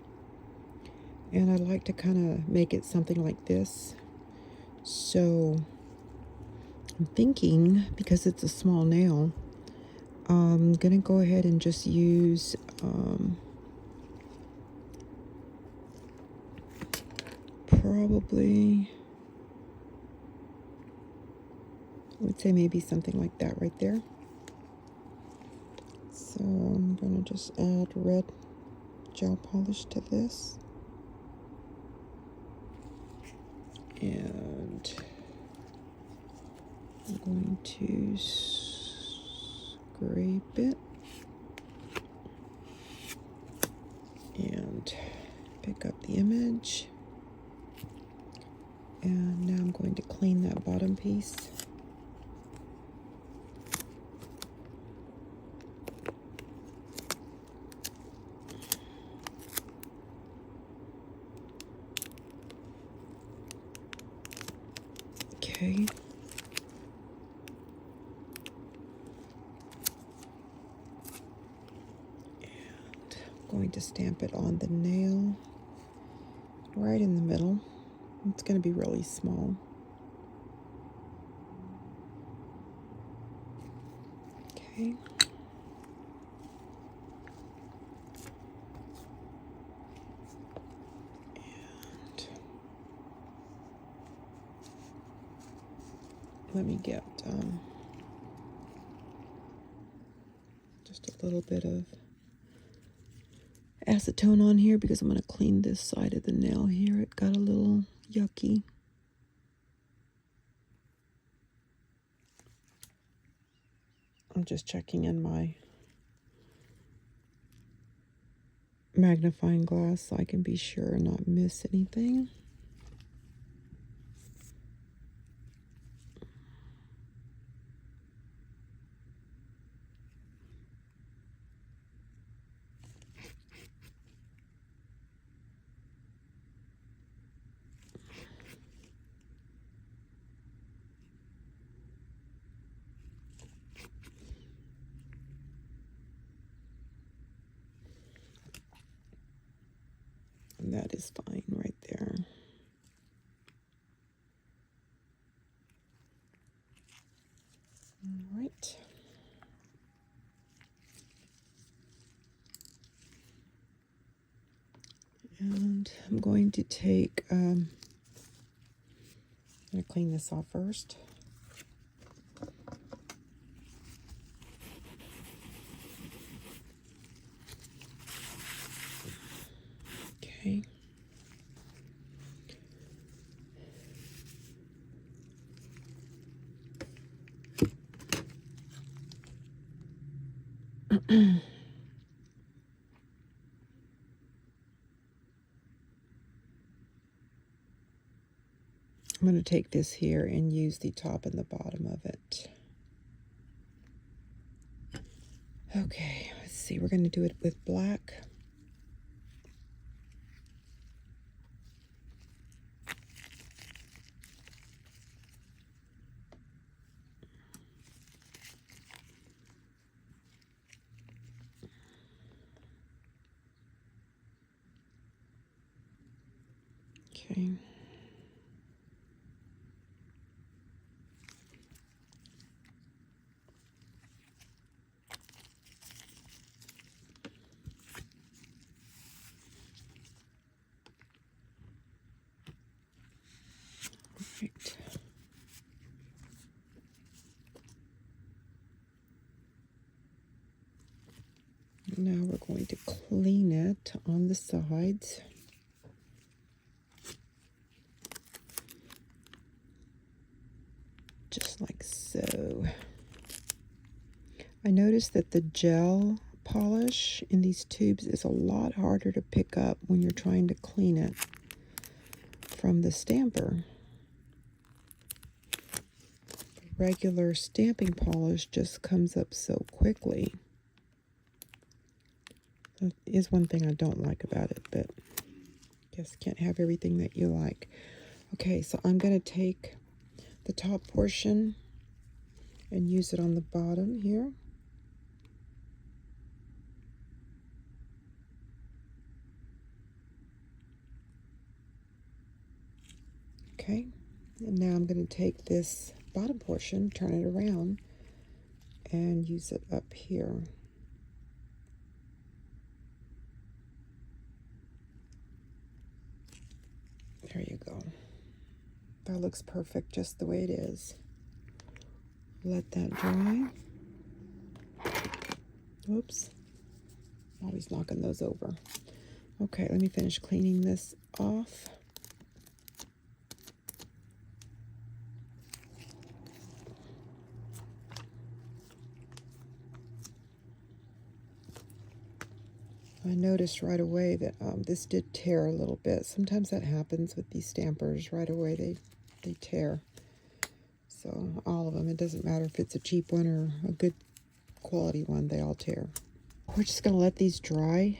And I'd like to kind of make it something like this. So I'm thinking, because it's a small nail, I'm going to go ahead and just use probably, I would say maybe something like that right there. So I'm going to just add red gel polish to this. And I'm going to scrape it and pick up the image. And now I'm going to clean that bottom piece. Okay. And I'm going to stamp it on the nail right in the middle. It's going to be really small. Okay. And let me get just a little bit of acetone on here because I'm going to clean this side of the nail here. It got a little yucky. I'm just checking in my magnifying glass so I can be sure and not miss anything. And that is fine right there. All right. And I'm going to take, I'm going to clean this off first. Okay. I'm going to take this here and use the top and the bottom of it. Okay, let's see. We're going to do it with black. Okay. Right. Now we're going to clean it on the sides. Just like so. I noticed that the gel polish in these tubes is a lot harder to pick up when you're trying to clean it from the stamper. Regular stamping polish just comes up so quickly. That is one thing I don't like about it, but I guess can't have everything that you like. Okay, so I'm going to take the top portion and use it on the bottom here. Okay, and now I'm going to take this bottom portion, turn it around, and use it up here. There you go. That looks perfect just the way it is. Let that dry. Whoops. Always knocking those over. Okay, let me finish cleaning this off. I noticed right away that this did tear a little bit. Sometimes that happens with these stampers. Right away they tear. So all of them, it doesn't matter if it's a cheap one or a good quality one, they all tear. We're just going to let these dry,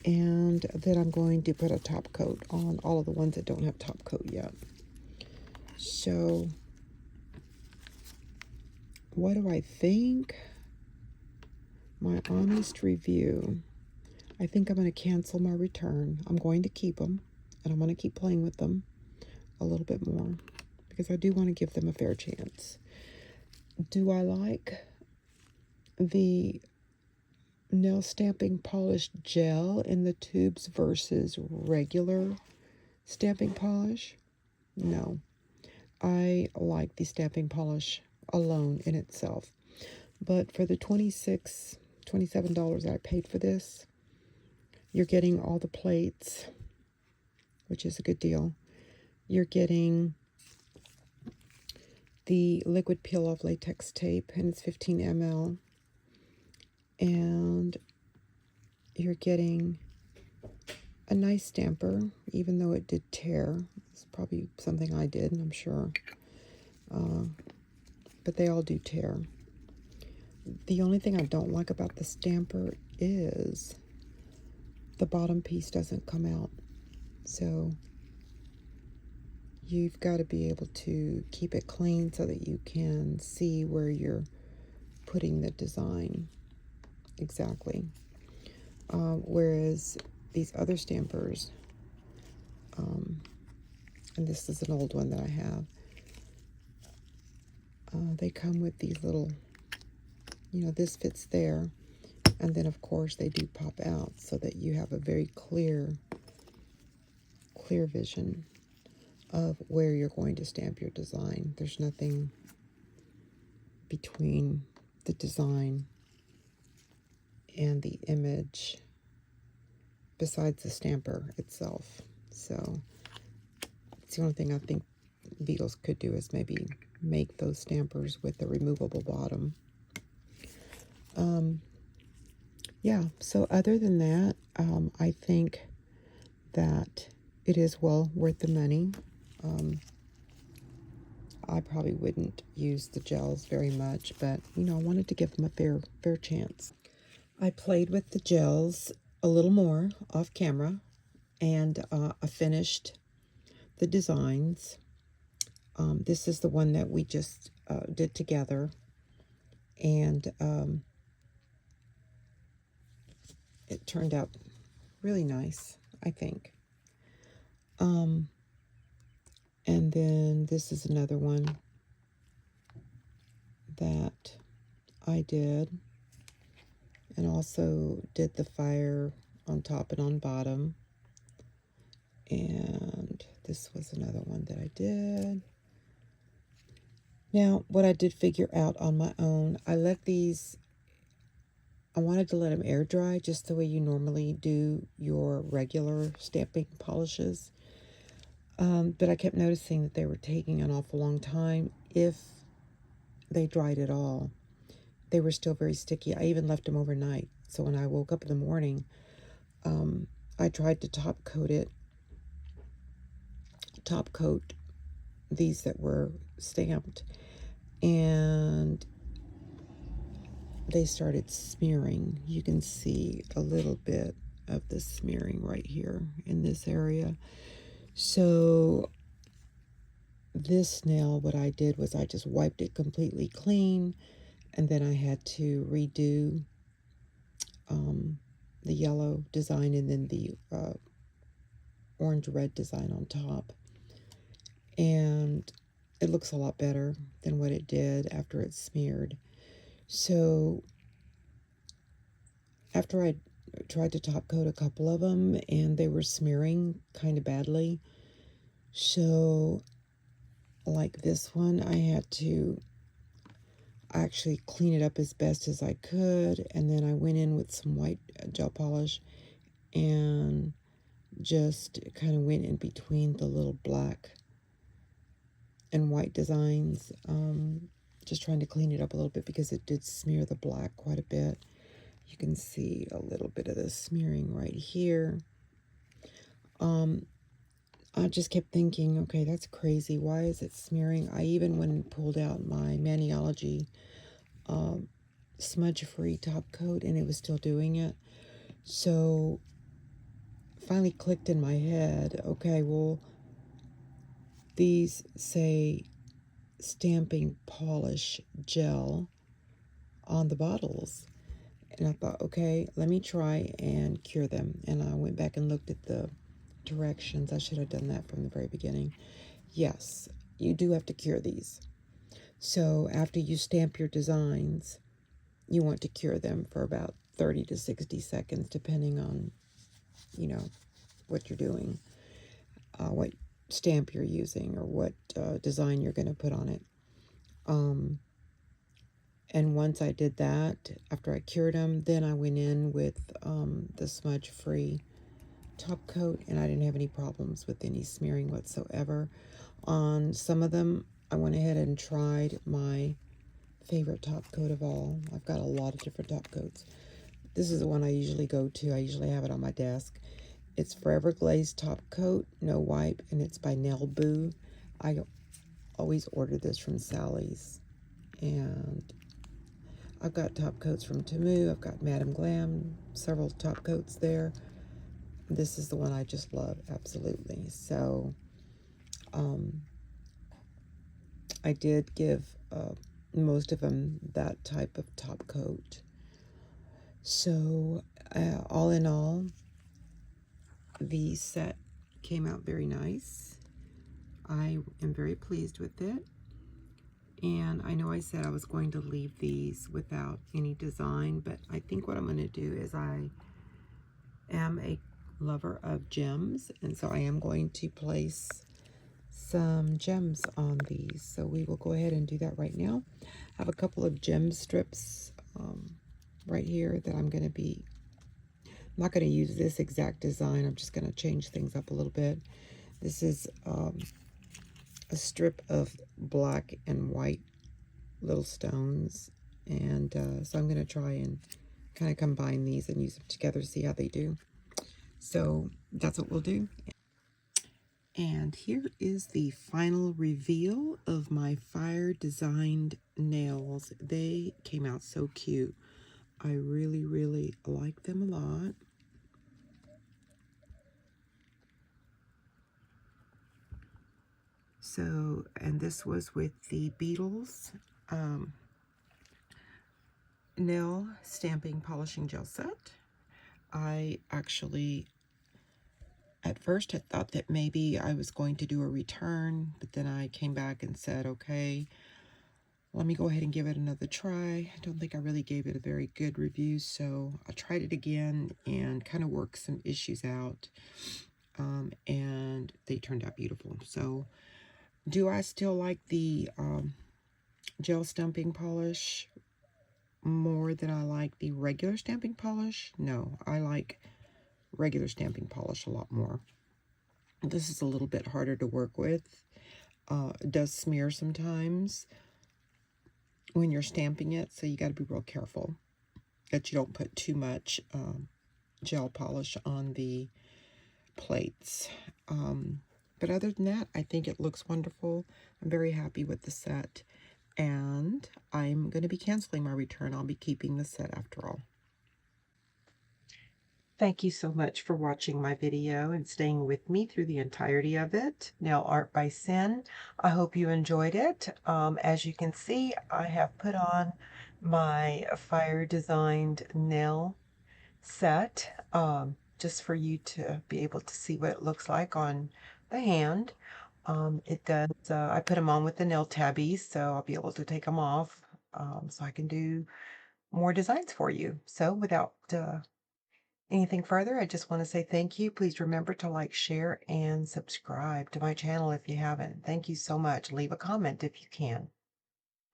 and then I'm going to put a top coat on all of the ones that don't have top coat yet. So what do I think? My honest review. I think I'm going to cancel my return. I'm going to keep them, and I'm going to keep playing with them a little bit more because I do want to give them a fair chance. Do I like the nail stamping polish gel in the tubes versus regular stamping polish? No. I like the stamping polish alone in itself. But for the $27 I paid for this, you're getting all the plates, which is a good deal. You're getting the liquid peel-off latex tape, and it's 15 ml. And you're getting a nice stamper, even though it did tear. It's probably something I did, I'm sure. But they all do tear. The only thing I don't like about the stamper is the bottom piece doesn't come out. So you've got to be able to keep it clean so that you can see where you're putting the design exactly. Whereas these other stampers, and this is an old one that I have, they come with these little, this fits there, and then of course they do pop out so that you have a very clear vision of where you're going to stamp your design. There's nothing between the design and the image besides the stamper itself. So it's the only thing I think Beetles could do is maybe make those stampers with a removable bottom. Yeah, so other than that, I think that it is well worth the money. I probably wouldn't use the gels very much, but you know, I wanted to give them a fair chance. I played with the gels a little more off camera, and I finished the designs. This is the one that we just did together, and it turned out really nice, I think. And then this is another one that I did, and also did the fire on top and on bottom. And this was another one that I did. Now, what I did figure out on my own, I wanted to let them air dry just the way you normally do your regular stamping polishes. But I kept noticing that they were taking an awful long time if they dried at all. They were still very sticky. I even left them overnight. So when I woke up in the morning, I tried to top coat these that were stamped, and they started smearing. You can see a little bit of the smearing right here in this area. So this nail, what I did was I just wiped it completely clean, and then I had to redo the yellow design and then the orange-red design on top. And it looks a lot better than what it did after it's smeared. So after I tried to top coat a couple of them, and they were smearing kind of badly. So like this one, I had to actually clean it up as best as I could, and then I went in with some white gel polish and just kind of went in between the little black and white designs, just trying to clean it up a little bit because it did smear the black quite a bit. You can see a little bit of the smearing right here. I just kept thinking, okay, that's crazy. Why is it smearing? I even went and pulled out my Maniology smudge-free top coat, and it was still doing it. So finally clicked in my head, okay, well, these say stamping polish gel on the bottles. And I thought, okay, let me try and cure them. And I went back and looked at the directions. I should have done that from the very beginning. Yes, you do have to cure these. So after you stamp your designs, you want to cure them for about 30 to 60 seconds, depending on, you know, what you're doing, what stamp you're using, or what design you're going to put on it. And once I did that, after I cured them, then I went in with the smudge-free top coat, and I didn't have any problems with any smearing whatsoever. On some of them, I went ahead and tried my favorite top coat of all. I've got a lot of different top coats. This is the one I usually go to. I usually have it on my desk. It's Forever Glaze Top Coat, no wipe, and it's by Nail Boo. I always order this from Sally's. And I've got top coats from Temu. I've got Madame Glam, several top coats there. This is the one I just love, absolutely. So I did give most of them that type of top coat. So all in all, the set came out very nice. I am very pleased with it. And I know I said I was going to leave these without any design, but I think what I'm going to do is I am a lover of gems, and so I am going to place some gems on these. So we will go ahead and do that right now. I have a couple of gem strips right here that I'm going to be, I'm not going to use this exact design. I'm just going to change things up a little bit. This is a strip of black and white little stones, and so I'm going to try and kind of combine these and use them together to see how they do. So that's what we'll do. And here is the final reveal of my fire designed nails. They came out so cute. I really, really like them a lot. So, and this was with the Beetles nail stamping polishing gel set. I actually at first had thought that maybe I was going to do a return, but then I came back and said, okay, let me go ahead and give it another try. I don't think I really gave it a very good review, so I tried it again and kind of worked some issues out, and they turned out beautiful. So do I still like the gel stamping polish more than I like the regular stamping polish? No, I like regular stamping polish a lot more. This is a little bit harder to work with. It does smear sometimes when you're stamping it, so you got to be real careful that you don't put too much gel polish on the plates. But other than that, I think it looks wonderful. I'm very happy with the set, and I'm going to be canceling my return. I'll be keeping the set after all. Thank you so much for watching my video and staying with me through the entirety of it. Nail Art by Sin. I hope you enjoyed it. As you can see, I have put on my fire designed nail set just for you to be able to see what it looks like on the hand. It does, I put them on with the nail tabbies, so I'll be able to take them off so I can do more designs for you. So without anything further, I just want to say thank you. Please remember to like, share, and subscribe to my channel if you haven't. Thank you so much. Leave a comment if you can.